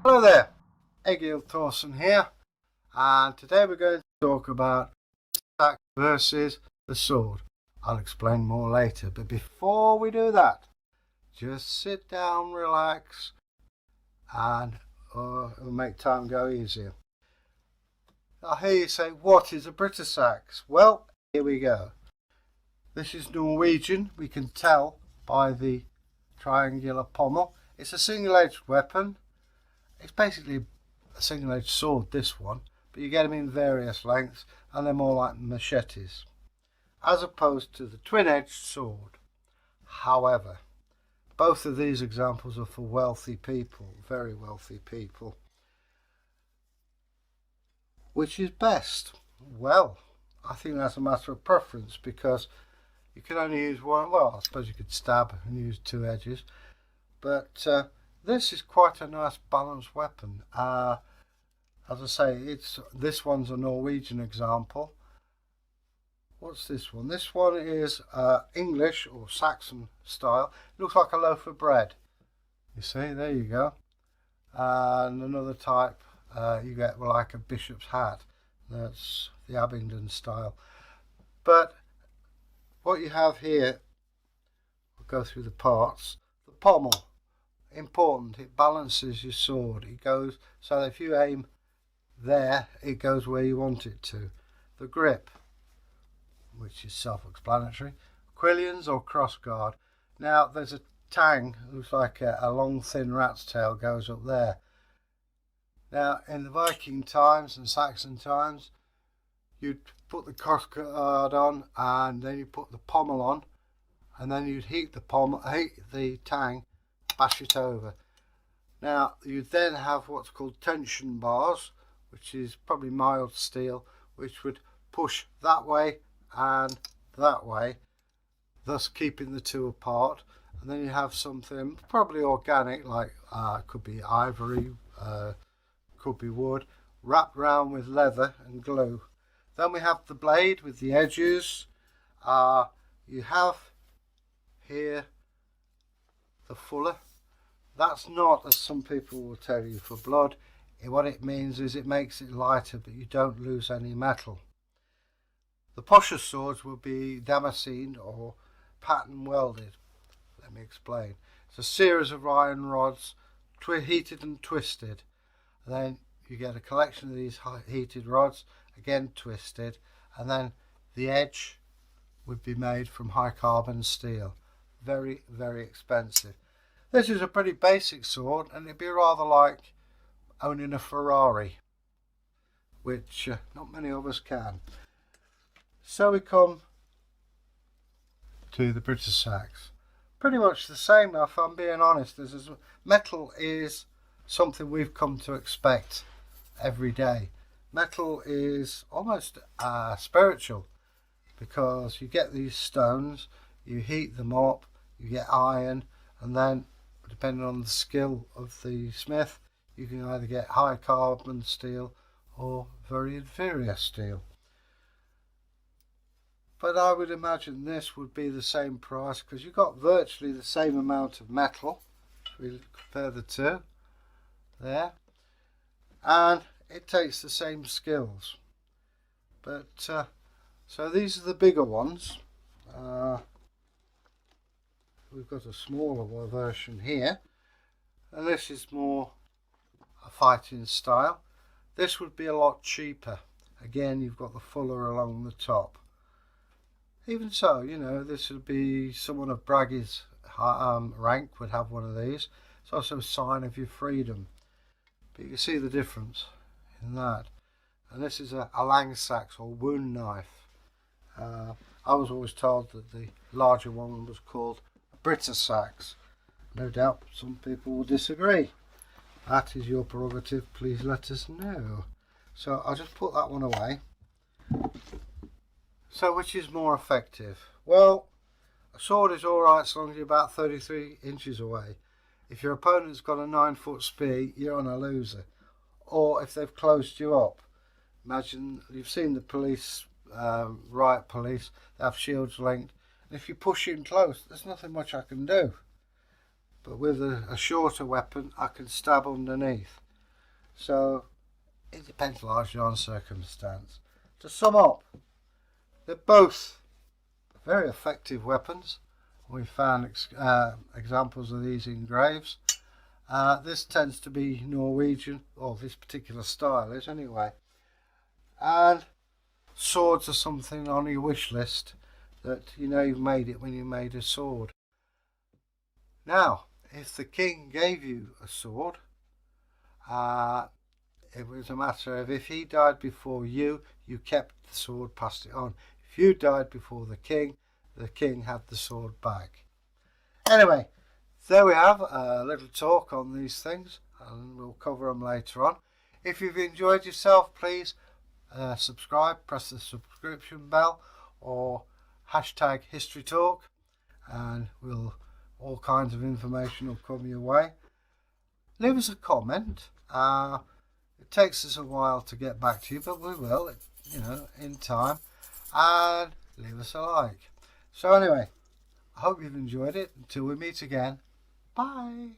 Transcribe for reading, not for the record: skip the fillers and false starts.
Hello there, Egil Thorson here, and today we're going to talk about Sax versus the sword. I'll explain more later, but before we do that, just sit down, relax, and it'll make time go easier. I hear you say, what is a British sax? Well, here we go. This is Norwegian, we can tell by the triangular pommel. It's a single-edged weapon. It's basically a single-edged sword, this one, but you get them in various lengths, and they're more like machetes, as opposed to the twin-edged sword. However, both of these examples are for wealthy people, very wealthy people. Which is best? Well, I think that's a matter of preference, because you can only use one. Well, I suppose you could stab and use two edges, but this is quite a nice balanced weapon. As I say, this one's a Norwegian example. What's this one? This one is English or Saxon style. It looks like a loaf of bread. You see, there you go. And another type, you get like a bishop's hat. That's the Abingdon style. But what you have here, we'll go through the parts. The pommel. Important, it balances your sword. It goes so that if you aim there, it goes where you want it to. The grip, which is self-explanatory. Quillions or crossguard. Now there's a tang, looks like a long thin rat's tail goes up there. Now in the Viking times and Saxon times, you'd put the crossguard on and then you put the pommel on, and then you'd heat the tang, bash it over. Now you then have what's called tension bars, which is probably mild steel, which would push that way and that way, thus keeping the two apart. And then you have something probably organic, like could be ivory, could be wood, wrapped round with leather and glue. Then we have the blade with the edges. You have here the fuller. That's not, as some people will tell you, for blood. What it means is it makes it lighter, but you don't lose any metal. The posher swords will be damascened or pattern welded. Let me explain. It's a series of iron rods, heated and twisted. And then you get a collection of these heated rods, again twisted, and then the edge would be made from high carbon steel. Very, very expensive. This is a pretty basic sword, and it'd be rather like owning a Ferrari, which not many of us can. So we come to the British sax. Pretty much the same, if I'm being honest. Metal is something we've come to expect every day. Metal is almost spiritual, because you get these stones, you heat them up, you get iron, and then depending on the skill of the smith, you can either get high carbon steel or very inferior steel. But I would imagine this would be the same price, because you've got virtually the same amount of metal. We compare the two there, and it takes the same skills. But so these are the bigger ones. We've got a smaller version here, and this is more a fighting style. This would be a lot cheaper. Again, you've got the fuller along the top. Even so, you know, this would be someone of Bragg's rank would have one of these. It's also a sign of your freedom. But you can see the difference in that. And this is a Langseax or wound knife. I was always told that the larger one was called a British sax. No doubt some people will disagree. That is your prerogative, please let us know. So I'll just put that one away. So which is more effective? Well, a sword is alright as long as you're about 33 inches away. If your opponent's got a 9-foot spear, you're on a loser. Or if they've closed you up. Imagine, you've seen the police, riot police, they have shields linked. And if you push in close, there's nothing much I can do. But with a shorter weapon, I can stab underneath. So it depends largely on circumstance. To sum up, they're both very effective weapons. We found examples of these in graves. This tends to be Norwegian, or this particular style is anyway. And swords are something on your wish list that you know you've made it when you made a sword. Now, if the king gave you a sword, it was a matter of if he died before you, you kept the sword, passed it on. If you died before the king had the sword back. Anyway, there we have a little talk on these things, and we'll cover them later on. If you've enjoyed yourself, please subscribe, press the subscription bell, or hashtag history talk, and all kinds of information will come your way. Leave us a comment. It takes us a while to get back to you, but we will, in time. And leave us a like. So anyway, I hope you've enjoyed it. Until we meet again, bye.